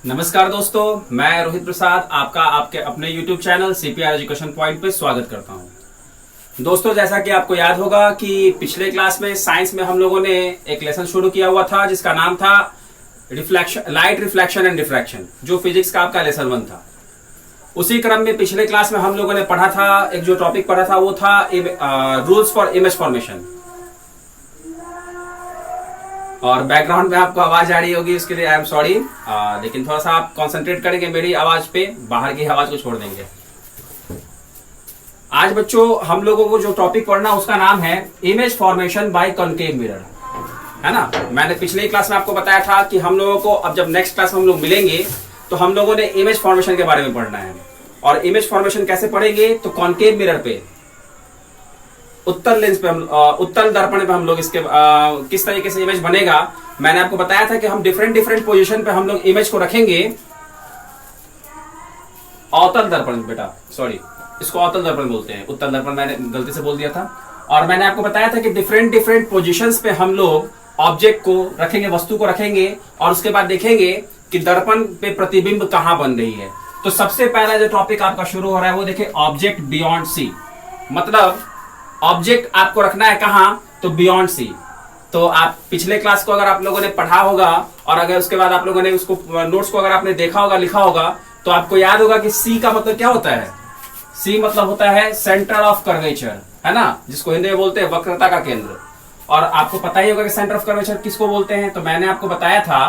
नमस्कार दोस्तों, मैं रोहित प्रसाद आपका आपके अपने YouTube channel CPR education point पे स्वागत करता हूं। दोस्तों, जैसा कि आपको याद होगा कि पिछले क्लास में साइंस में हम लोगों ने एक लेसन शुरू किया हुआ था जिसका नाम था लाइट रिफ्लेक्शन एंड डिफ्रैक्शन, जो फिजिक्स का आपका लेसन 1 था। उसी क्रम में पिछले क्लास में हम लोगों ने पढ़ा था, एक जो टॉपिक पढ़ा था वो था रूल्स फॉर इमेज फॉर्मेशन। और बैकग्राउंड में आपको आवाज आ रही होगी, उसके लिए आई एम सॉरी, लेकिन थोड़ा सा आप कंसंट्रेट करेंगे मेरी आवाज पे, बाहर की आवाज को छोड़ देंगे। आज बच्चों हम लोगों को जो टॉपिक पढ़ना उसका नाम है image formation by concave mirror, है ना। मैंने पिछले क्लास में आपको बताया था कि हम लोगों को अब जब नेक्स्ट क्लास में हम लोग मिलेंगे तो हम लोगों ने इमेज फॉर्मेशन के बारे में पढ़ना है। और इमेज फॉर्मेशन कैसे पढ़ेंगे, तो कॉनकेव मिरर पे, उत्तल लेंस पे, हम उत्तल दर्पण पे हम लोग इसके किस तरीके से इमेज बनेगा। मैंने आपको बताया था कि हम डिफरेंट पोजीशन पे हम लोग इमेज को रखेंगे। अवतल दर्पण, बेटा सॉरी, इसको अवतल दर्पण बोलते हैं, उत्तल दर्पण मैंने गलती से बोल दिया था। और मैंने आपको बताया था कि डिफरेंट पोजीशंस पे हम लोग ऑब्जेक्ट को रखेंगे, वस्तु को रखेंगे, और उसके बाद देखेंगे कि दर्पण पे प्रतिबिंब कहां बन रही है। तो सबसे पहला जो टॉपिक आपका शुरू हो रहा है वो देखिए, ऑब्जेक्ट बियॉन्ड सी। मतलब ऑब्जेक्ट आपको रखना है कहां, तो बियॉन्ड सी। तो आप पिछले क्लास को अगर आप लोगों ने पढ़ा होगा और अगर उसके बाद आप लोगों ने उसको नोट्स को अगर आपने देखा होगा, लिखा होगा, तो आपको याद होगा कि सी का मतलब क्या होता है। सी मतलब होता है सेंटर ऑफ कर्वेचर, है ना, जिसको हिंदी में बोलते हैं वक्रता का केंद्र। और आपको पता ही होगा कि सेंटर ऑफ कर्वेचर किसको बोलते हैं। तो मैंने आपको बताया था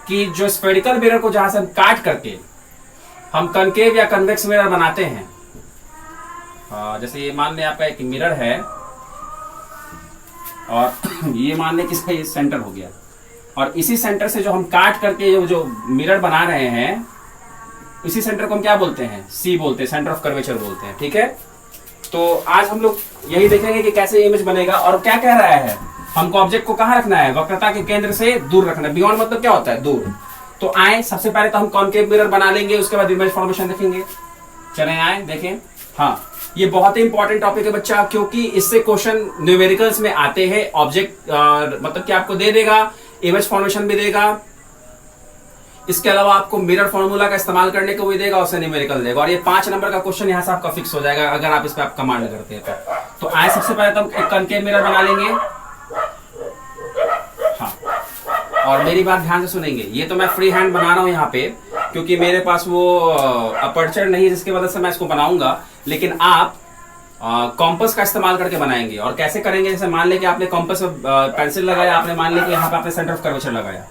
कि जो स्फेरिकल मिरर को जहां से हम काट करके हम कनकेव या कन्वेक्स मिरर बनाते हैं, जैसे ये मान लें आपका एक मिरर है और ये मान लें किसका ये सेंटर हो गया, और इसी सेंटर से जो हम काट करके जो मिरर बना रहे हैं, इसी सेंटर को हम क्या बोलते हैं, सी बोलते हैं, सेंटर ऑफ कर्वेचर बोलते हैं। ठीक है, तो आज हम लोग यही देखेंगे कि कैसे इमेज बनेगा। और क्या कह रहा है, हमको ऑब्जेक्ट को कहां रखना है, वक्रता के केंद्र से दूर रखना है। बियॉन्ड मतलब क्या होता है, दूर। तो आए, सबसे पहले तो हम कॉनकेव मिरर बना लेंगे, उसके बाद इमेज फॉर्मेशन देखेंगे। चले आए देखें। हाँ, ये बहुत ही इंपॉर्टेंट टॉपिक है बच्चा, क्योंकि इससे क्वेश्चन न्यूमेरिकल्स में आते हैं। ऑब्जेक्ट मतलब कि आपको दे देगा, इमेज फॉर्मेशन भी देगा, इसके अलावा आपको मिरर फॉर्मूला का इस्तेमाल करने को भी देगा, उससे न्यूमेरिकल देगा। और ये 5 नंबर का क्वेश्चन यहाँ से आपका फिक्स हो जाएगा अगर आप इस पे आप कमांड करते हैं तो आए, सबसे पहले तो हम एक कनकेव मिरर बना लेंगे। हाँ, और मेरी बात ध्यान से सुनेंगे, ये तो मैं फ्री हैंड बना रहा हूं यहाँ पे, क्योंकि मेरे पास वो अपर्चर नहीं है जिसकी वजह से मैं इसको बनाऊंगा। लेकिन आप कॉम्पस का इस्तेमाल करके बनाएंगे। और कैसे करेंगे, जैसे मान लें कि आपने कॉम्पस पेंसिल लगाया, आपने मान लिया कि यहाँ पे आपने सेंटर ऑफ कर्वेचर लगाया।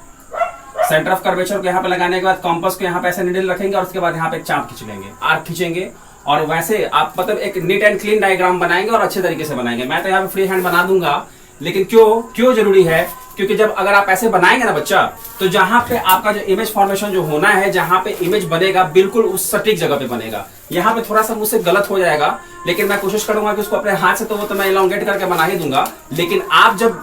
सेंटर ऑफ कर्वेचर को यहाँ पे लगाने के बाद कॉम्पस को यहाँ पे ऐसे निडल रखेंगे और उसके बाद यहाँ पे एक चाप खींच लेंगे, आर्क खींचेंगे, और वैसे आप मतलब एक नीट एंड क्लीन डायग्राम बनाएंगे और अच्छे तरीके से बनाएंगे। मैं तो यहाँ पे फ्री हैंड बना दूंगा, लेकिन क्यों जरूरी है, क्योंकि जब अगर आप ऐसे बनाएंगे ना बच्चा, तो जहां पे आपका जो इमेज फॉर्मेशन जो होना है, जहां पे इमेज बनेगा, बिल्कुल उस सटीक जगह पे बनेगा। यहाँ पे थोड़ा सा मुझसे गलत हो जाएगा, लेकिन मैं कोशिश करूंगा कि उसको अपने हाथ से तो वो तो मैं इलोंगेट करके बना ही दूंगा, लेकिन आप जब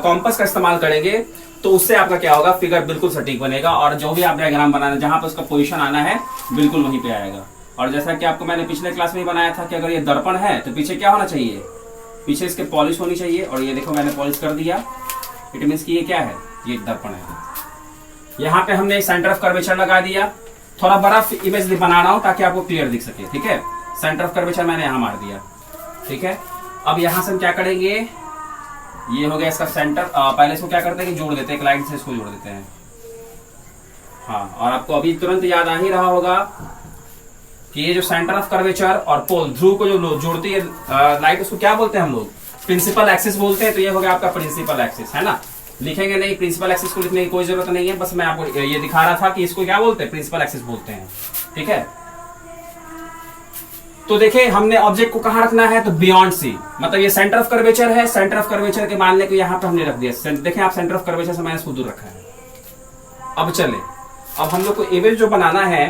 कॉम्पस का इस्तेमाल करेंगे तो उससे आपका क्या होगा, फिगर बिल्कुल सटीक बनेगा, और जो भी आप डायग्राम बनाना, जहां पे उसका पोजिशन आना है, बिल्कुल वहीं पे आएगा। और जैसा कि आपको मैंने पिछले क्लास में बनाया था कि अगर ये दर्पण है तो पीछे क्या होना चाहिए, पीछे इसके पॉलिश होनी चाहिए। और ये देखो मैंने पॉलिश कर दिया, इट मीन्स कि ये क्या है, ये दर्पण है। यहाँ पे हमने सेंटर ऑफ कर्वेचर लगा दिया। थोड़ा बड़ा इमेज बना रहा हूं ताकि आपको क्लियर दिख सके। ठीक है, सेंटर ऑफ कर्वेचर मैंने यहाँ मार दिया। ठीक है, अब यहाँ से हम क्या करेंगे, ये हो गया इसका सेंटर। पहले इसको क्या करते हैं कि जोड़ देते हैं, एक लाइन से इसको जोड़ देते हैं। हाँ, और आपको अभी तुरंत याद आ ही रहा होगा कि ये जो सेंटर ऑफ कर्वेचर और पोल, ध्रुव को जो जोड़ती है लाइट, उसको क्या बोलते हैं हम लोग, प्रिंसिपल एक्सिस बोलते हैं। तो ये हो गया आपका प्रिंसिपल एक्सिस, है ना। लिखेंगे नहीं, प्रिंसिपल एक्सिस को लिखने की कोई जरूरत नहीं है, बस मैं आपको ये दिखा रहा था कि इसको क्या बोलते हैं, प्रिंसिपल एक्सिस बोलते हैं। ठीक है, तो देखिए हमने ऑब्जेक्ट को कहां रखना है, तो बियॉन्ड सी, मतलब ये सेंटर ऑफ कर्वेचर है। सेंटर ऑफ कर्वेचर के मान लें कि यहाँ पे हमने रख दिया, देखें आप, सेंटर ऑफ कर्वेचर से मैंने इसको दूर रखा है। अब चले, अब हम लोग को इमेज जो बनाना है,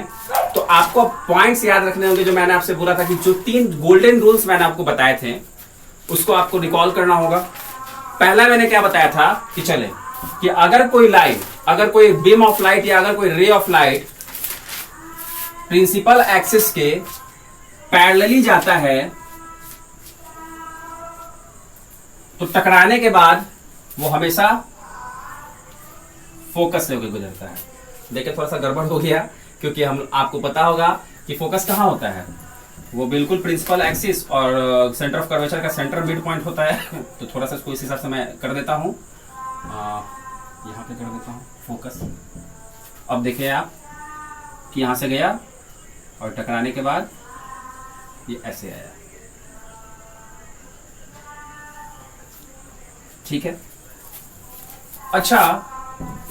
तो आपको पॉइंट्स याद रखने होंगे जो मैंने आपसे बोला था कि जो 3 गोल्डन रूल्स मैंने आपको बताए थे, उसको आपको रिकॉल करना होगा। पहला मैंने क्या बताया था कि चले कि अगर कोई लाइट, अगर कोई बीम ऑफ लाइट या अगर कोई ray of light principal axis के पैरेलली जाता है, तो टकराने के बाद वो हमेशा फोकस से होकर गुजरता है। देखिए थोड़ा सा गड़बड़ हो गया, क्योंकि हम आपको पता होगा कि फोकस कहाँ होता है, वो बिल्कुल प्रिंसिपल एक्सिस और सेंटर ऑफ कर्वेचर का सेंटर मिड पॉइंट होता है। तो थोड़ा सा इसको इस हिसाब से मैं कर देता हूँ, यहाँ पे कर देता हूँ फोकस। अब देखिए आप कि यहाँ से गया और टकराने के बाद ये ऐसे आया, ठीक है। अच्छा,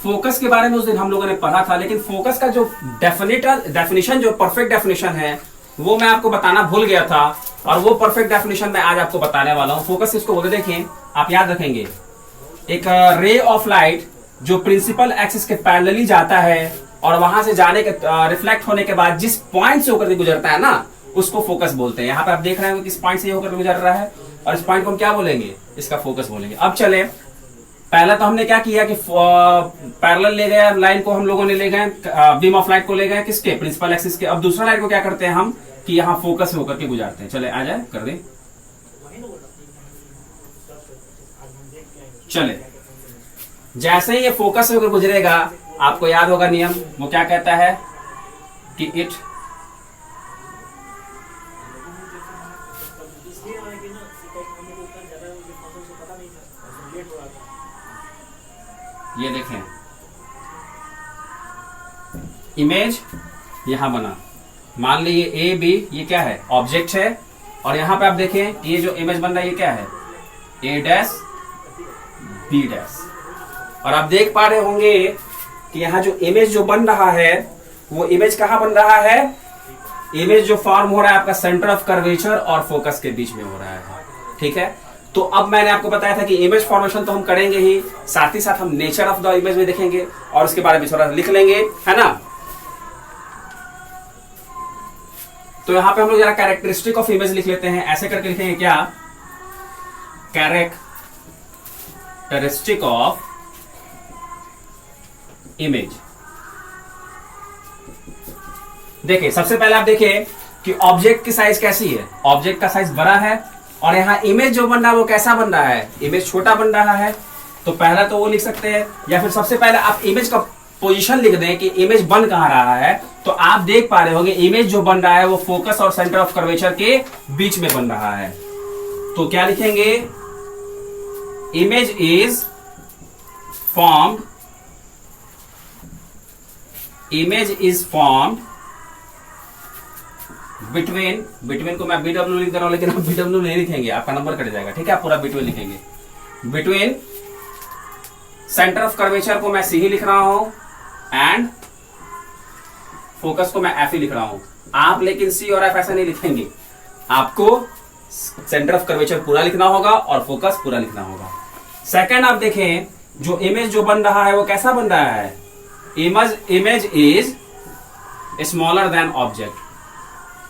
फोकस के बारे में उस दिन हम लोगों ने पढ़ा था, लेकिन फोकस का जो डेफिनेशन, जो परफेक्ट डेफिनेशन है, वो मैं आपको बताना भूल गया था, और वो परफेक्ट डेफिनेशन मैं आज आपको बताने वाला हूं। फोकस किसको बोलते, देखें आप याद रखेंगे, एक रे ऑफ लाइट जो प्रिंसिपल एक्सिस के पैरेलली जाता है और वहां से जाने के रिफ्लेक्ट होने के बाद जिस पॉइंट से होकर के गुजरता है ना, उसको फोकस बोलते हैं। यहाँ पे आप देख रहे हैं किस पॉइंट से होकर गुजर रहा है, और इस पॉइंट को हम क्या बोलेंगे, इसका फोकस बोलेंगे। अब चले, पहला तो हमने क्या किया कि पैरेलल ले गए लाइन को, हम लोगों ने ले गए बीम ऑफ लाइट को ले गए किसके, प्रिंसिपल एक्सिस के। अब दूसरा लाइट को क्या करते हैं हम कि यहाँ फोकस होकर के गुजारते हैं। चले आ जाए, कर दे, चले। जैसे ही ये फोकस होकर गुजरेगा, आपको याद होगा नियम, वो क्या कहता है कि इट ये देखें इमेज यहां बना, मान लीजिए ए बी, ये क्या है, ऑब्जेक्ट है, और यहां पे आप देखें ये जो इमेज बन रहा है ये क्या है, ए डैश बी डैश। और आप देख पा रहे होंगे कि यहां जो इमेज जो बन रहा है, वो इमेज कहां बन रहा है, इमेज जो फॉर्म हो रहा है आपका सेंटर ऑफ कर्वेचर और फोकस के बीच में हो रहा है, ठीक है। तो अब मैंने आपको बताया था कि इमेज फॉर्मेशन तो हम करेंगे ही, साथ ही साथ हम नेचर ऑफ द इमेज भी देखेंगे और उसके बारे में थोड़ा लिख लेंगे, है ना। तो यहां पे हम लोग जरा कैरेक्टरिस्टिक ऑफ इमेज लिख लेते हैं, ऐसे करके लिखेंगे क्या, कैरेक्टरिस्टिक ऑफ इमेज। देखिए सबसे पहले आप देखिए कि ऑब्जेक्ट की साइज कैसी है, ऑब्जेक्ट का साइज बड़ा है, और यहाँ इमेज जो बन रहा है वो कैसा बन रहा है, इमेज छोटा बन रहा है। तो पहला तो वो लिख सकते हैं, या फिर सबसे पहले आप इमेज का पोजीशन लिख दें कि इमेज बन कहां रहा है। तो आप देख पा रहे होंगे इमेज जो बन रहा है वो फोकस और सेंटर ऑफ कर्वेचर के बीच में बन रहा है। तो क्या लिखेंगे, image is formed, image is formed between को मैं BW लिख दे रहा हूं, लेकिन आप BW नहीं लिखेंगे, आपका नंबर कट जाएगा, ठीक है। आप पूरा बिटवीन लिखेंगे, बिटवीन सेंटर ऑफ कर्वेचर को मैं C ही लिख रहा हूं एंड फोकस को मैं F ही लिख रहा हूं। आप लेकिन C और F ऐसा नहीं लिखेंगे, आपको सेंटर ऑफ कर्वेचर पूरा लिखना होगा और फोकस पूरा लिखना होगा। सेकंड आप देखें, जो इमेज जो बन रहा है वो कैसा बन रहा है, image is smaller than object.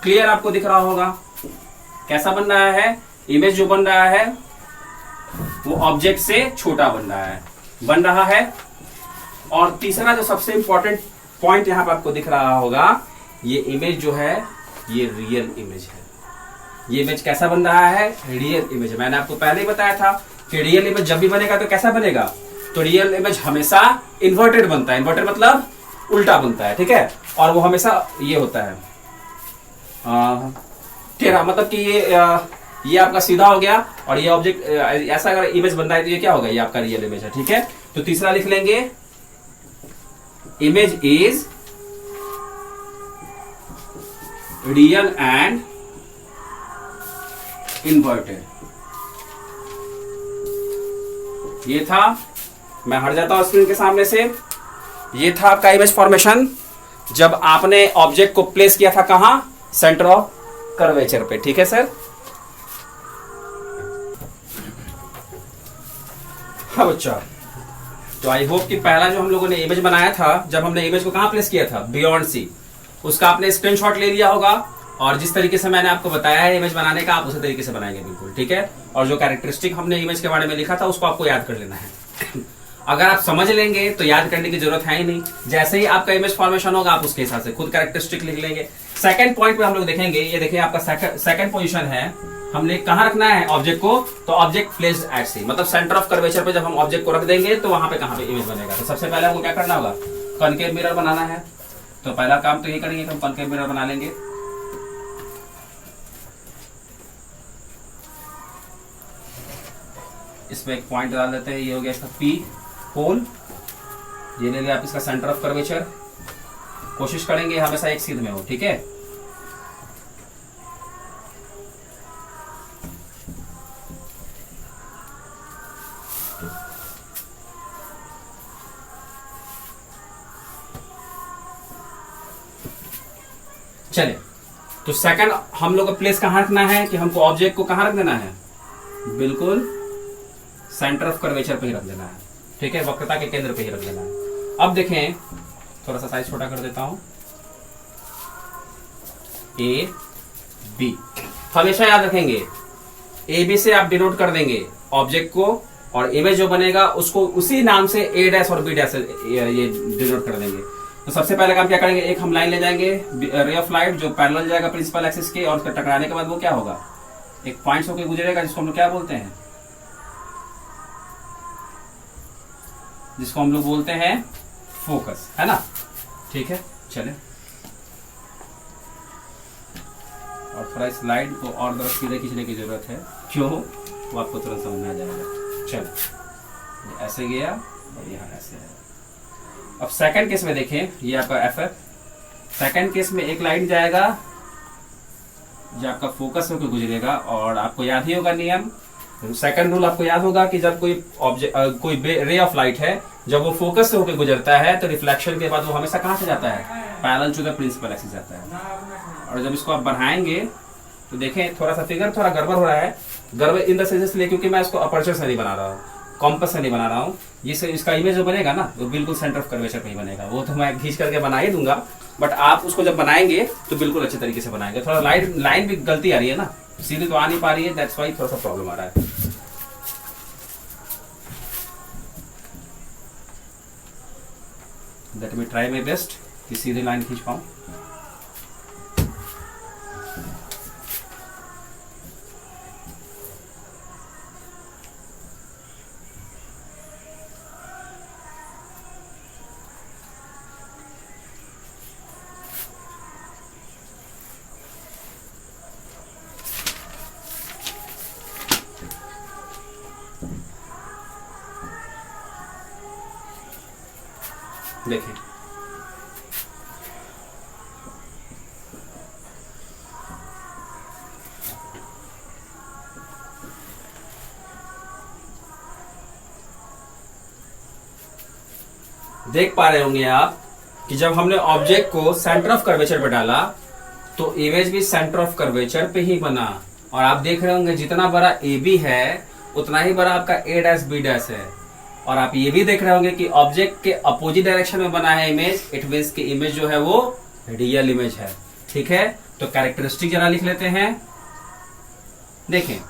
Clear आपको दिख रहा होगा कैसा बन रहा है, इमेज जो बन रहा है वो ऑब्जेक्ट से छोटा बन रहा है। और तीसरा जो सबसे इंपॉर्टेंट पॉइंट यहां पर आपको दिख रहा होगा, ये इमेज जो है ये रियल इमेज है। ये इमेज कैसा बन रहा है, रियल इमेज। मैंने आपको पहले ही बताया था कि रियल इमेज जब भी बनेगा तो कैसा बनेगा, तो रियल इमेज हमेशा इन्वर्टेड बनता है, इन्वर्टेड मतलब उल्टा बनता है, ठीक है। और वो हमेशा ये होता है टेढ़ा, मतलब कि ये आपका सीधा हो गया, और ये ऑब्जेक्ट ऐसा अगर इमेज बन रहा है तो ये क्या होगा, ये आपका रियल इमेज है, ठीक है। तो तीसरा लिख लेंगे, image is real and inverted. ये था, मैं हट जाता हूं स्क्रीन के सामने से। ये था आपका इमेज फॉर्मेशन जब आपने ऑब्जेक्ट को प्लेस किया था कहां, सेंटर ऑफ कर्वेचर पे, ठीक है सर। हाँ बच्चा, तो आई होप कि पहला जो हम लोगों ने इमेज बनाया था, जब हमने इमेज को कहां प्लेस किया था, बियॉन्ड सी, उसका आपने स्क्रीनशॉट ले लिया होगा, और जिस तरीके से मैंने आपको बताया है इमेज बनाने का, आप उसी तरीके से बनाएंगे बिल्कुल, ठीक है। और जो कैरेक्टरिस्टिक हमने इमेज के बारे में लिखा था उसको आपको याद कर लेना है। अगर आप समझ लेंगे तो याद करने की जरूरत है ही नहीं, जैसे ही आपका इमेज फॉर्मेशन होगा आप उसके हिसाब से खुद कैरेक्टरिस्टिक लिख लेंगे। सेकंड पॉइंट पे हम लोग देखेंगे, ये देखिए आपका सेकंड पोजीशन है, हमने कहां रखना है ऑब्जेक्ट को, तो ऑब्जेक्ट प्लेस्ड एट सी, मतलब सेंटर ऑफ कर्वेचर पे जब हम ऑब्जेक्ट को रख देंगे तो वहां पे कहां पे इमेज बनेगा। तो सबसे पहले हमको क्या करना होगा, कनकेव मिरर बनाना है, तो पहला काम तो ये करेंगे कि हम कनकेव मिरर बना लेंगे। इसमें एक पॉइंट डाल देते हैं, ये हो गया इसका पी पोल, ये ले लिया आप इसका सेंटर ऑफ कर्वेचर। कोशिश करेंगे हमेशा एक सीध में हो, ठीक है। चलिए, तो सेकंड हम लोग को प्लेस कहां रखना है कि हमको ऑब्जेक्ट को कहां रख देना है, बिल्कुल सेंटर ऑफ कर्वेचर पे ही रख देना है, ठीक है, वक्रता के केंद्र पे ही रख देना है। अब देखें, थोड़ा सा साइज छोटा कर देता हूं, ए बी, हमेशा याद रखेंगे ए बी से आप डिनोट कर देंगे ऑब्जेक्ट को, और इमेज जो बनेगा उसको उसी नाम से ए डैश और बी डैश ये डिनोट कर देंगे। तो सबसे पहले काम क्या करेंगे, एक हम लाइन ले जाएंगे रे ऑफ लाइट जो पैरेलल जाएगा प्रिंसिपल एक्सिस के, और उसका टकराने के बाद वो क्या होगा, एक पॉइंट होकर गुजरेगा, जिसको हम लोग क्या बोलते हैं, जिसको हम लोग बोलते हैं फोकस, है ना, ठीक है। चले, और थोड़ा इस लाइट को और तरफ सीधे खींचने की जरूरत है, क्यों, वो आपको तुरंत समझ में आ जाएगा। चलो, ऐसे गया और यहाँ ऐसे है। अब सेकंड केस में देखें, ये आपका एफ है, सेकंड केस में एक लाइन जाएगा जो आपका फोकस होकर गुजरेगा, और आपको याद ही होगा नियम, सेकंड रूल आपको याद होगा कि जब कोई ऑब्जेक्ट कोई रे ऑफ लाइट है, जब वो फोकस से होकर गुजरता है तो रिफ्लेक्शन के बाद वो हमेशा कहां से जाता है, parallel to the principal axis जाता है। और जब इसको आप बढ़ाएंगे तो देखें थोड़ा सा फिगर थोड़ा गड़बड़ हो रहा है, गड़बड़ इन द सेंस इसलिए क्योंकि मैं इसको अपर्चर से नहीं बना रहा हूँ, कॉम्पस से नहीं बना रहा हूँ, जिससे इसका इमेज जो बनेगा ना वो बिल्कुल सेंटर ऑफ कर्वेचर पे ही बनेगा। वो तो मैं खींच करके बना ही दूंगा, बट आप उसको जब बनाएंगे तो बिल्कुल अच्छे तरीके से बनाएंगे। थोड़ा लाइन भी गलती आ रही है ना, सीधी तो आ नहीं पा रही है, दैट्स वाई थोड़ा सा प्रॉब्लम आ रहा है। Let me try my best कि सीधी लाइन खींच पाऊं। देखिए, देख पा रहे होंगे आप कि जब हमने ऑब्जेक्ट को सेंटर ऑफ कर्वेचर पे डाला तो इमेज भी सेंटर ऑफ कर्वेचर पे ही बना, और आप देख रहे होंगे जितना बड़ा ए बी है उतना ही बड़ा आपका ए डैश बी डैश है। और आप ये भी देख रहे होंगे कि ऑब्जेक्ट के अपोजिट डायरेक्शन में बना है इमेज, इट मींस कि इमेज जो है वो रियल इमेज है, ठीक है। तो कैरेक्टरिस्टिक जरा लिख लेते हैं। देखें,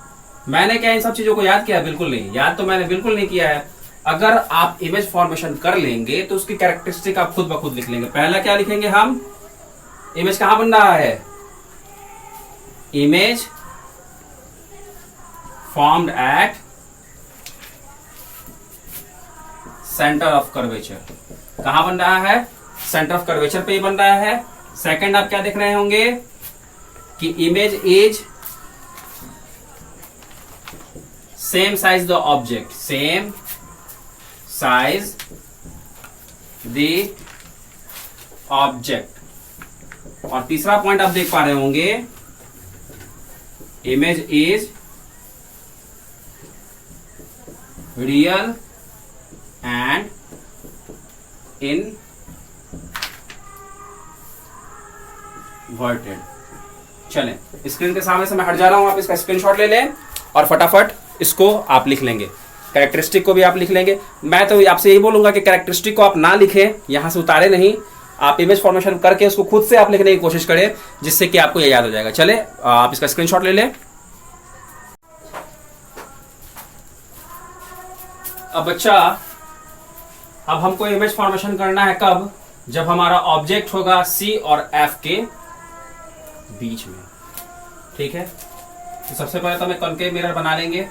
मैंने क्या इन सब चीजों को याद किया, बिल्कुल नहीं, याद तो मैंने बिल्कुल नहीं किया है। अगर आप इमेज फॉर्मेशन कर लेंगे तो उसकी कैरेक्टरिस्टिक आप खुद ब खुद लिख लेंगे। पहला क्या लिखेंगे हम, इमेज कहां बन रहा है, image formed at centre of curvature, कहां बन रहा है, सेंटर ऑफ कर्वेचर पे ही बन रहा है। सेकंड आप क्या देख रहे होंगे कि image is same size the object, same size the object. और तीसरा पॉइंट आप देख पा रहे होंगे, image is real and inverted. चलें, स्क्रीन के सामने से मैं हट जा रहा हूं, आप इसका स्क्रीनशॉट ले लें और फटाफट इसको आप लिख लेंगे। कैरेक्टरिस्टिक को भी आप लिख लेंगे। मैं तो आपसे यही बोलूंगा कि कैरेक्टरिस्टिक को आप ना लिखें, यहां से उतारे नहीं, आप इमेज फॉर्मेशन करके उसको खुद से आप लिखने की कोशिश करें, जिससे कि आपको ये याद हो जाएगा। चले, आप इसका स्क्रीनशॉट ले लें। अब बच्चा, अब हमको इमेज फॉर्मेशन करना है कब, जब हमारा ऑब्जेक्ट होगा सी और एफ के बीच में, ठीक है। तो सबसे पहले तो हमें कॉनकेव मिरर बना लेंगे।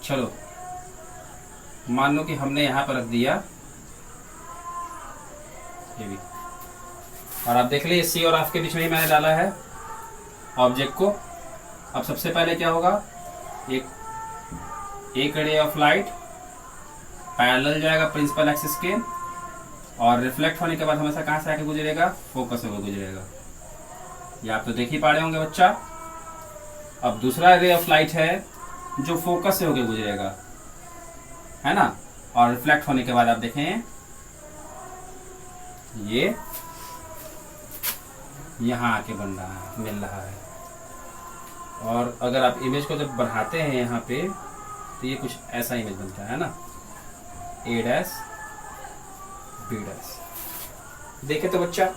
चलो मान लो कि हमने यहां पर रख दिया ये भी, और आप देख लीजिए सी और एफ के बीच में ही मैंने डाला है ऑब्जेक्ट को। अब सबसे पहले क्या होगा, एक रे ऑफ लाइट पैरेलल जाएगा प्रिंसिपल एक्सिस के, और रिफ्लेक्ट होने के बाद हमेशा कहां से आके गुजरेगा, फोकस होकर गुजरेगा। ये आप तो देख ही पा रहे होंगे बच्चा। अब दूसरा रे ऑफ लाइट है जो फोकस से होकर गुजरेगा, है ना, और रिफ्लेक्ट होने के बाद आप देखें ये यहां आके बन रहा है, मिल रहा है। और अगर आप इमेज को जब बढ़ाते हैं यहाँ पे तो ये कुछ ऐसा इमेज बनता है ना, ए डैश बी डैश। देखे तो बच्चा,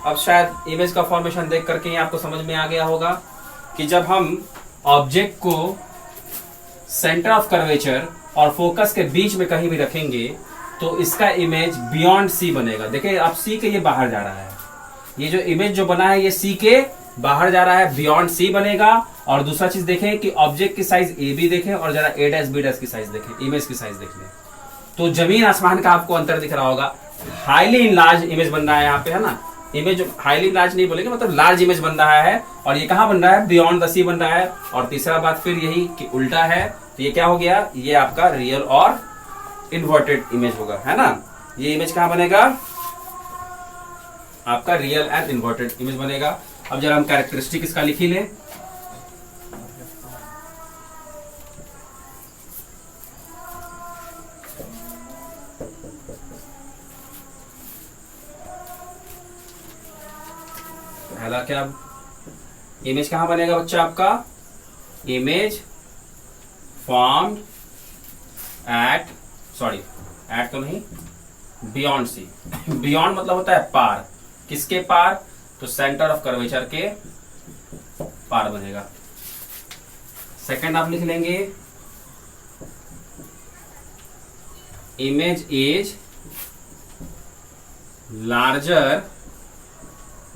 अब शायद इमेज का फॉर्मेशन देख करके ही आपको समझ में आ गया होगा कि जब हम ऑब्जेक्ट को सेंटर ऑफ कर्वेचर और फोकस के बीच में कहीं भी रखेंगे तो इसका इमेज बियॉन्ड सी बनेगा। देखिए आप सी के ये बाहर जा रहा है, ये जो इमेज जो बना है ये सी के बाहर जा रहा है, बियॉन्ड सी बनेगा। और दूसरा चीज देखें कि ऑब्जेक्ट की साइज ए बी देखें और जरा ए डैश बी डैश की साइज देखें, इमेज की साइज देख लें तो जमीन आसमान का आपको अंतर दिख रहा होगा। हाईली इनलार्ज इमेज बन रहा है यहाँ पे, है ना। इमेज हाईली इनलार्ज नहीं बोलेंगे, मतलब लार्ज इमेज बन रहा है, और ये कहां बन रहा है, बियॉन्ड द सी बन रहा है। और तीसरा बात फिर यही कि उल्टा है, तो ये क्या हो गया, ये आपका रियल और इन्वर्टेड इमेज होगा, है ना। ये इमेज कहां बनेगा, आपका रियल एंड इन्वर्टेड इमेज बनेगा। अब जरा हम कैरेक्टरिस्टिक इसका लिख ही लें। पहला क्या, इमेज कहां बनेगा बच्चा आपका, इमेज फॉर्म्ड एट तो नहीं, बियॉन्ड सी। बियॉन्ड मतलब होता है पार, किसके पार, तो सेंटर ऑफ कर्वेचर के पार बनेगा। सेकंड आप लिख लेंगे image is larger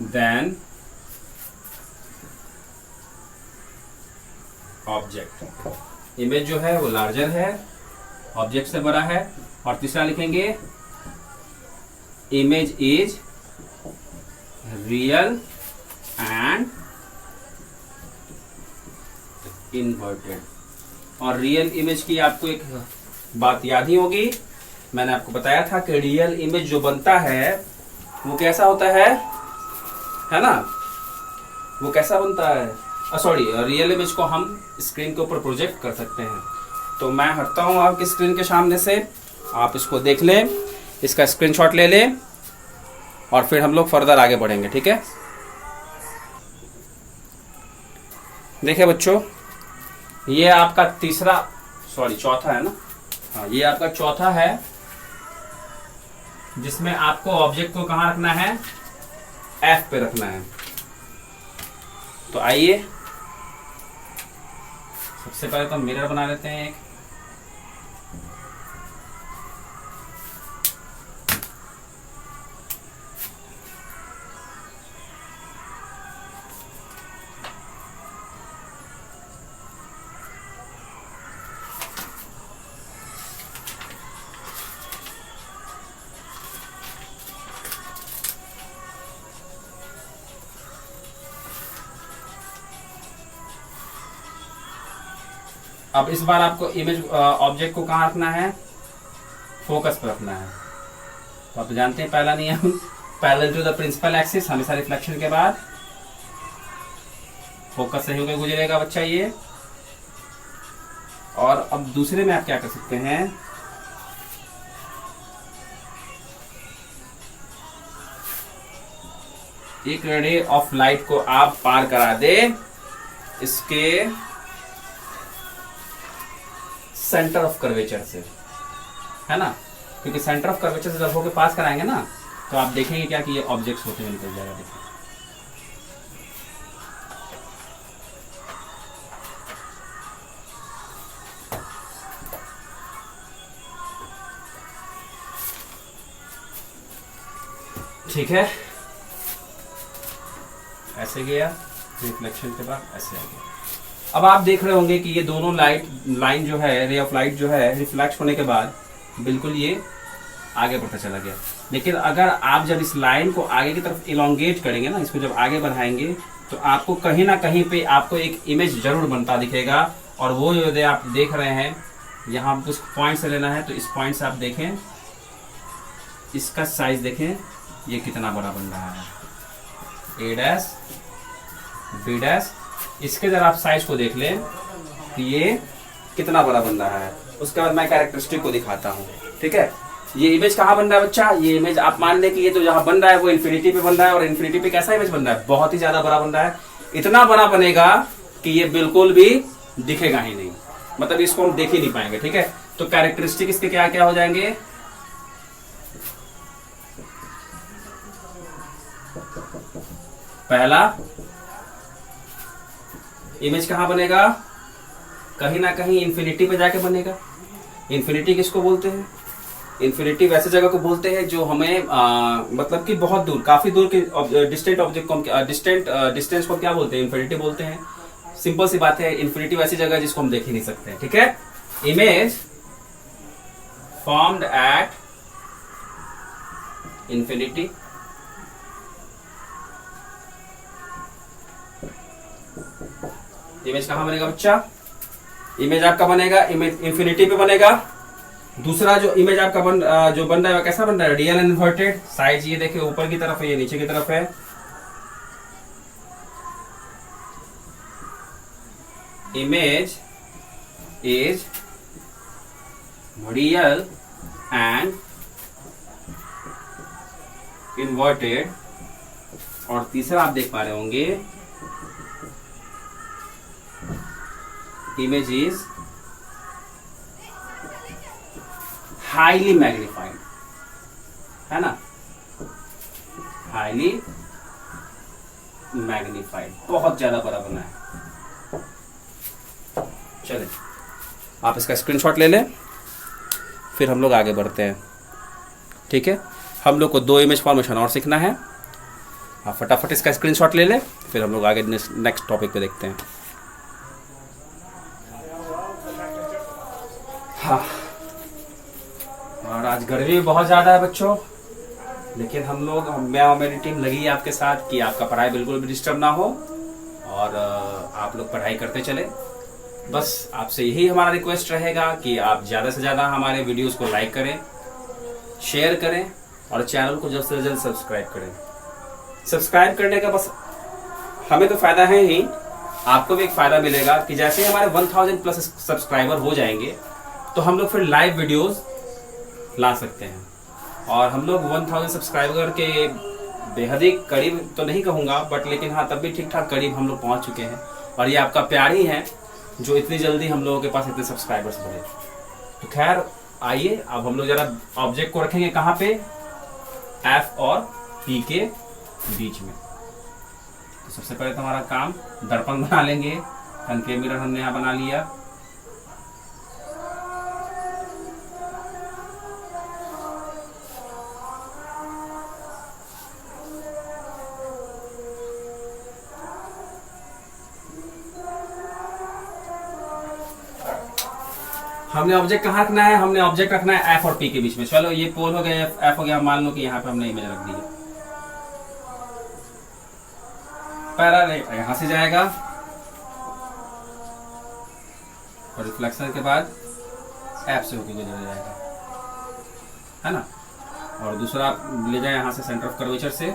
than object. Image जो है वो लार्जर है, ऑब्जेक्ट से बड़ा है। और तीसरा लिखेंगे image is real and inverted. और रियल इमेज की आपको एक बात याद ही होगी, मैंने आपको बताया था कि रियल इमेज जो बनता है वो कैसा होता है ना, वो कैसा बनता है, सॉरी, रियल इमेज को हम स्क्रीन के ऊपर प्रोजेक्ट कर सकते हैं। तो मैं हटता हूं आपकी स्क्रीन के सामने से, आप इसको देख लें, इसका स्क्रीनशॉट ले लें और फिर हम लोग फर्दर आगे बढ़ेंगे, ठीक है। देखिए बच्चों, ये आपका चौथा है ना, हाँ, ये आपका चौथा है जिसमें आपको ऑब्जेक्ट को कहां रखना है, एफ पे रखना है। तो आइए सबसे पहले तो मिरर बना लेते हैं एक। अब इस बार आपको इमेज ऑब्जेक्ट को कहां रखना है, फोकस पर रखना है। तो आप जानते हैं पहला नियम, parallel to the principal axis, हमेशा रिफ्लेक्शन के बाद फोकस से होकर गुजरेगा बच्चा ये। और अब दूसरे में आप क्या कर सकते हैं, एक रे ऑफ लाइट को आप पार करा दे इसके सेंटर ऑफ कर्वेचर से, है ना, क्योंकि सेंटर ऑफ कर्वेचर से जब होके पास कराएंगे ना तो आप देखेंगे क्या कि ये ऑब्जेक्ट्स होते हुए निकल जाएगा। देखिए ठीक है, ऐसे गया, रिफ्लेक्शन के बाद ऐसे आ गया। अब आप देख रहे होंगे कि ये दोनों लाइन जो है, रे ऑफ लाइट जो है, रिफ्लेक्ट होने के बाद बिल्कुल ये आगे बढ़ता चला गया। लेकिन अगर आप जब इस लाइन को आगे की तरफ इलोंगेट करेंगे ना, इसको जब आगे बढ़ाएंगे, तो आपको कहीं ना कहीं पे आपको एक इमेज जरूर बनता दिखेगा। और वो जो आप देख रहे हैं, यहाँ कुछ पॉइंट से लेना है, तो इस पॉइंट से आप देखें, इसका साइज देखें ये कितना बड़ा बन रहा है, ए डैश बी डैश। इसके जरा आप साइज को देख लें तो ये कितना बड़ा बन रहा है। उसके बाद मैं कैरेक्टरिस्टिक को दिखाता हूँ, ठीक है। ये इमेज कहाँ बन रहा है बच्चा? ये इमेज आप मान लें कि ये तो जहाँ बन रहा है वो इन्फिनिटी पे बन रहा है, और इन्फिनिटी पे कैसा इमेज बन रहा है? बहुत ही ज्यादा बड़ा बन रहा है। इतना बड़ा बनेगा कि ये बिल्कुल भी दिखेगा ही नहीं, मतलब इसको हम देख ही नहीं पाएंगे, ठीक है। तो कैरेक्टरिस्टिक इसके क्या क्या हो जाएंगे? पहला, इमेज कहां बनेगा? कहीं ना कहीं इन्फिनिटी पे जाके बनेगा। इन्फिनिटी किसको बोलते हैं? इन्फिनिटी वैसे जगह को बोलते हैं जो हमें मतलब कि बहुत दूर, काफी दूर के डिस्टेंट ऑब्जेक्ट को, डिस्टेंस को क्या बोलते हैं? इन्फिनिटी बोलते हैं। सिंपल सी बात है, इन्फिनिटी वैसी जगह जिसको हम देख ही नहीं सकते हैं, ठीक है। Image formed at infinity, image कहां बनेगा बच्चा? इमेज आपका बनेगा इमेज इन्फिनिटी पे बनेगा। दूसरा जो इमेज आपका जो बन रहा है वो कैसा बन रहा है? Real and inverted. साइज ये देखिए ऊपर की तरफ है, ये नीचे की तरफ है। Image is real and inverted. और तीसरा आप देख पा रहे होंगे, इमेज इज हाईली मैग्नीफाइड, है ना, हाईली मैग्नीफाइड, बहुत ज्यादा बड़ा बना है। चलिए आप इसका स्क्रीनशॉट ले लें, फिर हम लोग आगे बढ़ते हैं, ठीक है। हम लोग को 2 इमेज फॉर्मेशन और सीखना है। आप फटाफट इसका स्क्रीनशॉट ले लें, फिर हम लोग आगे नेक्स्ट टॉपिक पे देखते हैं। हाँ, और आज गर्मी भी बहुत ज़्यादा है बच्चों, लेकिन मैं और मेरी टीम लगी है आपके साथ कि आपका पढ़ाई बिल्कुल भी डिस्टर्ब ना हो और आप लोग पढ़ाई करते चले। बस आपसे यही हमारा रिक्वेस्ट रहेगा कि आप ज़्यादा से ज़्यादा हमारे वीडियोस को लाइक करें, शेयर करें और चैनल को जल्द से जल्द सब्सक्राइब करें। सब्सक्राइब करने का बस हमें तो फ़ायदा है ही, आपको भी एक फ़ायदा मिलेगा कि जैसे ही हमारे 1000 प्लस सब्सक्राइबर हो जाएंगे तो हम लोग फिर लाइव वीडियोस ला सकते हैं। और हम लोग 1000 सब्सक्राइबर के बेहद ही करीब तो नहीं कहूँगा, बट लेकिन हाँ तब भी ठीक ठाक करीब हम लोग पहुँच चुके हैं। और ये आपका प्यार ही है जो इतनी जल्दी हम लोगों के पास इतने सब्सक्राइबर्स बढ़े। तो खैर आइए, अब हम लोग जरा ऑब्जेक्ट को रखेंगे कहाँ पे? एफ और पी के बीच में। तो सबसे पहले तो हमारा काम दर्पण बना लेंगे। कनकेव मिरर हमने यहाँ बना लिया। हमने ऑब्जेक्ट कहाँ रखना है? हमने ऑब्जेक्ट रखना है एफ और पी के बीच में। चलो ये पोल हो गया, एफ हो गया। मान लो कि यहाँ पे हमने इमेज रख दी है। पैरेलल यहां से जाएगा और रिफ्लेक्शन के बाद एफ से होकर गुजर जाएगा, है ना। और दूसरा ले जाए यहां से सेंटर ऑफ कर्वेचर से।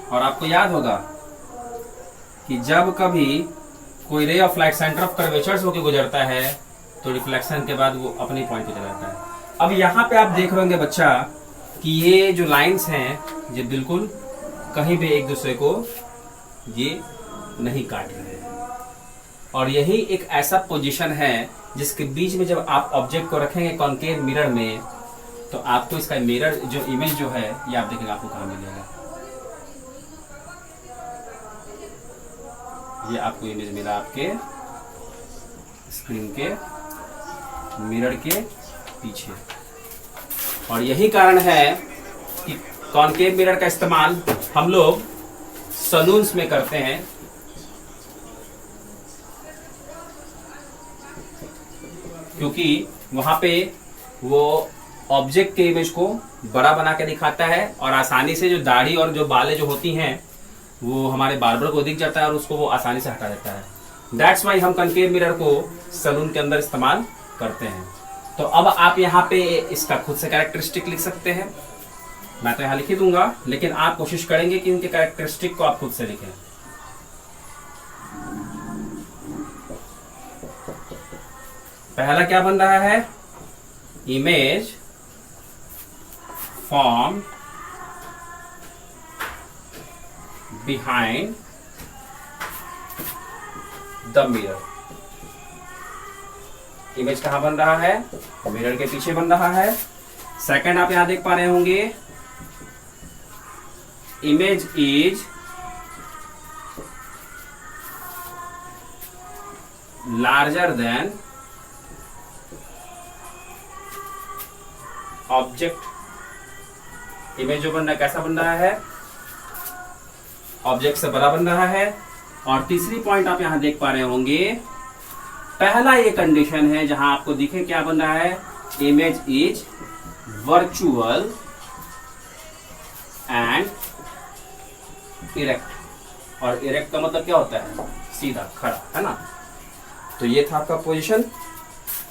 और आपको याद होगा कि जब कभी कोई ray of light centre of curvature से होकर गुजरता है तो रिफ्लेक्शन के बाद वो अपने पॉइंट पे चला जाता है। अब यहाँ पे आप देख रहे होंगे बच्चा कि ये जो लाइंस हैं ये बिल्कुल कहीं भी एक दूसरे को ये नहीं काट रहे हैं। और यही एक ऐसा पोजीशन है जिसके बीच में जब आप ऑब्जेक्ट को रखेंगे कॉन्केव मिरर में तो आपको इसका मिरर जो इमेज जो है ये आप देखेंगे आपको कहाँ मिलेगा। ये आपको इमेज मिला आपके स्क्रीन के मिरर के पीछे। और यही कारण है कि कॉन्केव मिरर का इस्तेमाल हम लोग सलून्स में करते हैं, क्योंकि वहां पे वो ऑब्जेक्ट के इमेज को बड़ा बना के दिखाता है और आसानी से जो दाढ़ी और जो बालें जो होती हैं वो हमारे बार्बर को दिख जाता है और उसको वो आसानी से हटा देता है। दैट्स वाई हम कनकेव मिरर को सलून के अंदर इस्तेमाल करते हैं। तो अब आप यहाँ पे इसका खुद से कैरेक्टरिस्टिक लिख सकते हैं। मैं तो यहाँ लिख ही दूंगा, लेकिन आप कोशिश करेंगे कि इनके कैरेक्टरिस्टिक को आप खुद से लिखें। पहला क्या बन रहा है? Image form behind the mirror. Image कहां बन रहा है? मिरर के पीछे बन रहा है। सेकंड आप यहां देख पा रहे होंगे, image is larger than object. Image जो बन रहा है कैसा बन रहा है? ऑब्जेक्ट से बड़ा बन रहा है। और तीसरी पॉइंट आप यहां देख पा रहे होंगे, पहला ये कंडीशन है जहां आपको दिखे क्या बन रहा है? Image is virtual and erect. और इरेक्ट का मतलब क्या होता है? सीधा, खड़ा, है ना? तो ये था आपका पोजीशन।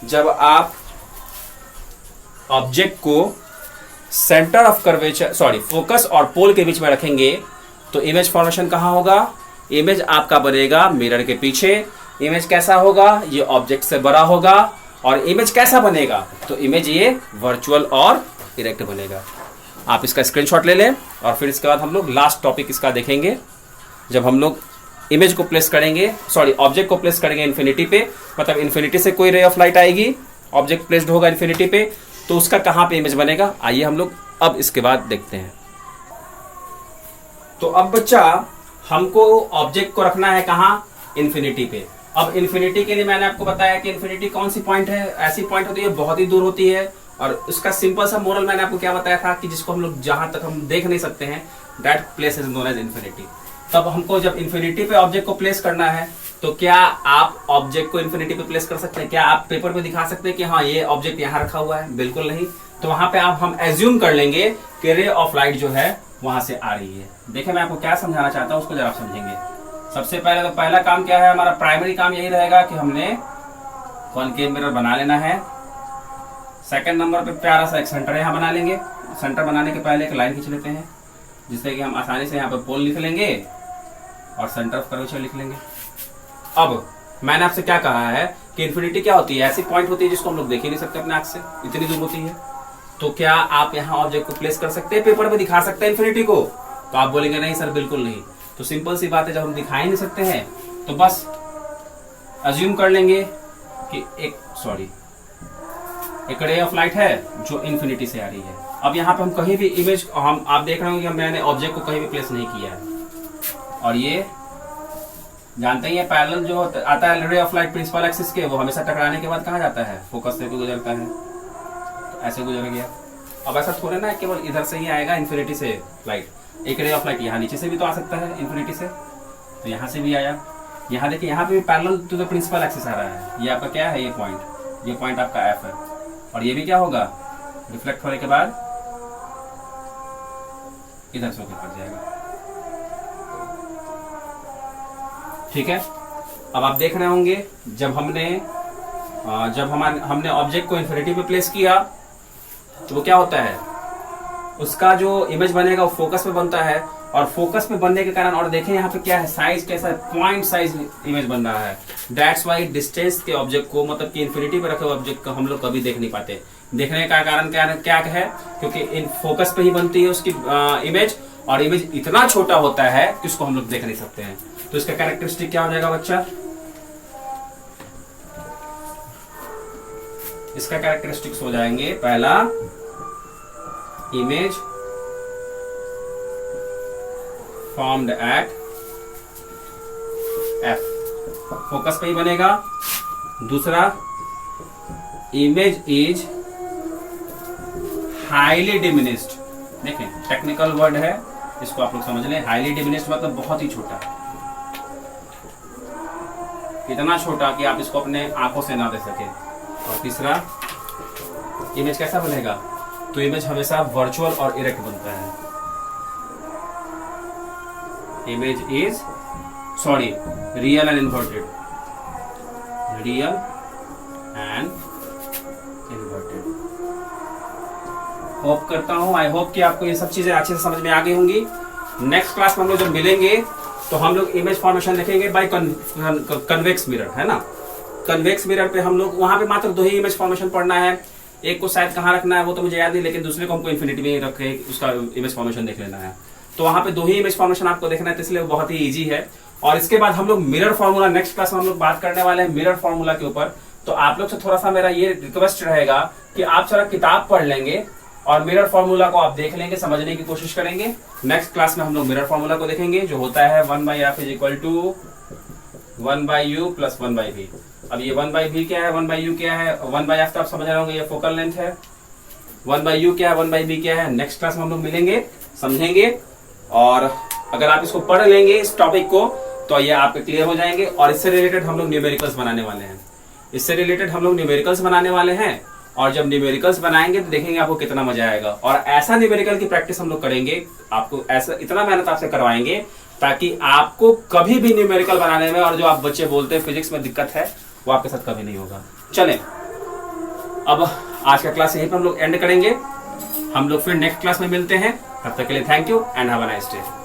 जब आप ऑब्जेक्ट को सेंटर ऑफ कर्वेचर फोकस और पोल के बीच में रखेंगे तो इमेज फॉर्मेशन कहां होगा? इमेज आपका बनेगा मिरर के पीछे। इमेज कैसा होगा? ये ऑब्जेक्ट से बड़ा होगा। और इमेज कैसा बनेगा? तो इमेज ये वर्चुअल और इरेक्ट बनेगा। आप इसका स्क्रीनशॉट ले लें और फिर इसके बाद हम लोग लास्ट टॉपिक इसका देखेंगे। जब हम लोग इमेज को प्लेस करेंगे, ऑब्जेक्ट को प्लेस करेंगे इन्फिनिटी पे, मतलब इन्फिनिटी से कोई रे ऑफ लाइट आएगी, ऑब्जेक्ट प्लेस्ड होगा इन्फिनिटी पे, तो उसका कहां पे इमेज बनेगा, आइए हम लोग अब इसके बाद देखते हैं। तो अब बच्चा हमको ऑब्जेक्ट को रखना है कहां? इन्फिनिटी पे। अब इन्फिनिटी के लिए मैंने आपको बताया कि इन्फिनिटी कौन सी पॉइंट है? ऐसी पॉइंट होती है बहुत ही दूर होती है। और उसका सिंपल सा मोरल मैंने आपको क्या बताया था कि जिसको हम लोग जहां तक हम देख नहीं सकते हैं, that place is known as infinity. तब हमको जब इन्फिनिटी पे ऑब्जेक्ट को प्लेस करना है तो क्या आप ऑब्जेक्ट को इन्फिनिटी पे प्लेस कर सकते हैं? क्या आप पेपर पे दिखा सकते हैं कि हाँ ये ऑब्जेक्ट यहाँ रखा हुआ है? बिल्कुल नहीं। तो वहां पे आप हम एज्यूम कर लेंगे कि रे ऑफ लाइट जो है वहां से आ रही है। देखिए मैं आपको क्या समझाना चाहता हूं, उसको जरा आप समझेंगे। सबसे पहले तो पहला काम क्या है हमारा? प्राइमरी काम यही रहेगा कि हमने कॉनकेव मिरर बना लेना है। सेकंड नंबर पे प्यारा सा एक सेंटर यहाँ बना लेंगे। सेंटर बनाने के पहले एक लाइन खींच लेते हैं जिससे कि हम आसानी से यहाँ पे पोल लिख लेंगे और सेंटर ऑफ कर्वेचर लिख लेंगे। अब मैंने आपसे क्या कहा है कि इन्फिनिटी क्या होती है? ऐसी पॉइंट होती है जिसको हम लोग देख ही नहीं सकते अपने आंख से, इतनी दूर होती है। तो क्या आप यहाँ ऑब्जेक्ट को प्लेस कर सकते हैं? पेपर पे दिखा सकते हैं इन्फिनिटी को? तो आप बोलेंगे नहीं सर बिल्कुल नहीं। तो सिंपल सी बात है, जब हम दिखा ही नहीं सकते हैं तो बस अज्यूम कर लेंगे कि एक रे ऑफ लाइट है जो इन्फिनिटी से आ रही है। अब यहाँ पे हम कहीं भी इमेज आप देख रहे होंगे मैंने ऑब्जेक्ट को कहीं भी प्लेस नहीं किया है। और ये जानते ही है पैरेलल जो आता है रे ऑफ लाइट प्रिंसिपल एक्सिस के, वो हमेशा टकराने के बाद कहाँ जाता है? फोकस से भी गुजरता है। तो ऐसे गुजर गया। अब ऐसा थोड़ा ना केवल इधर से ही आएगा इन्फिनिटी से लाइट, एक रे ऑफ लाइट यहाँ नीचे से भी तो आ सकता है इन्फिनिटी से, तो यहाँ से भी आया। यहाँ देखिए यहाँ पे भी parallel to the principal axis आ रहा है। ये आपका क्या है? ये पॉइंट आपका एफ है। और ये भी क्या होगा? रिफ्लेक्ट होने के बाद इधर से होकर पड़ जाएगा। ठीक है। अब आप देख रहे होंगे जब हमने ऑब्जेक्ट को इन्फिनिटी पे प्लेस किया तो वो क्या होता है? उसका जो इमेज बनेगा वो फोकस पे बनता है। और फोकस पे बनने के कारण, और देखें यहाँ पे क्या है, साइज कैसा है? पॉइंट साइज इमेज बन रहा है। दैट्स वाई डिस्टेंस के ऑब्जेक्ट को, मतलब कि इन्फिनिटी पे रखे हुए ऑब्जेक्ट को हम लोग कभी देख नहीं पाते। देखने का कारण क्या है? क्योंकि इन फोकस पे ही बनती है उसकी इमेज, और इमेज इतना छोटा होता है कि उसको हम लोग देख नहीं सकते हैं। तो इसका कैरेक्टरिस्टिक क्या हो जाएगा बच्चा? इसका कैरेक्टरिस्टिक्स हो जाएंगे, पहला image formed at F, focus पे ही बनेगा। दूसरा, इमेज इज हाईली डिमिनिश्ड। देखें टेक्निकल वर्ड है, इसको आप लोग समझ लें। हाईली डिमिनिश्ड मतलब बहुत ही छोटा, इतना छोटा कि आप इसको अपने आंखों से ना दे सके। और तीसरा, इमेज कैसा बनेगा, तो इमेज हमेशा वर्चुअल और इरेक्ट बनता है। Image is real and inverted, real and inverted. Hope करता हूं, आई होप कि आपको ये सब चीजें अच्छे से समझ में आ गई होंगी। नेक्स्ट क्लास में हम लोग जब मिलेंगे तो हम लोग इमेज फॉर्मेशन देखेंगे बाय कन्वेक्स मिरर, है ना। कन्वेक्स मिरर पे हम लोग वहां पे मात्र 2 ही इमेज फॉर्मेशन पढ़ना है। एक को शायद कहाँ रखना है वो तो मुझे याद नहीं, लेकिन दूसरे को हमको इन्फिनिटी में रख के उसका इमेज फॉर्मेशन देख लेना है। तो वहां पे 2 ही इमेज फॉर्मेशन आपको देखना है, तो इसलिए बहुत ही ईजी है। और इसके बाद हम लोग मिरर फॉर्मूला, नेक्स्ट क्लास में हम लोग बात करने वाले हैं मिरर फॉर्मूला के ऊपर। तो आप लोग से थोड़ा सा मेरा ये रिक्वेस्ट रहेगा कि आप सारा किताब पढ़ लेंगे और मिरर फॉर्मूला को आप देख लेंगे, समझने की कोशिश करेंगे। नेक्स्ट क्लास में हम लोग मिरर फॉर्मूला को देखेंगे, जो होता है 1/f = 1/u + 1/v। अब ये 1/v क्या है, 1/u क्या है, 1/f तो आप समझ रहे होंगे, ये फोकल लेंथ है। 1/u क्या है, 1/v क्या है, नेक्स्ट क्लास में हम लोग मिलेंगे, समझेंगे। और अगर आप इसको पढ़ लेंगे इस टॉपिक को, तो ये आपके क्लियर हो जाएंगे। और इससे रिलेटेड हम लोग न्यूमेरिकल्स बनाने वाले हैं। और जब न्यूमेरिकल्स बनाएंगे तो देखेंगे आपको कितना मजा आएगा। और ऐसा न्यूमेरिकल की प्रैक्टिस हम लोग करेंगे, आपको ऐसा इतना मेहनत आपसे करवाएंगे ताकि आपको कभी भी न्यूमेरिकल बनाने में, और जो आप बच्चे बोलते हैं फिजिक्स में दिक्कत है, वो आपके साथ कभी नहीं होगा। चलें, अब आज का क्लास यहीं पर हम लोग एंड करेंगे। हम लोग फिर नेक्स्ट क्लास में मिलते हैं। तब तक के लिए thank you and have a nice day.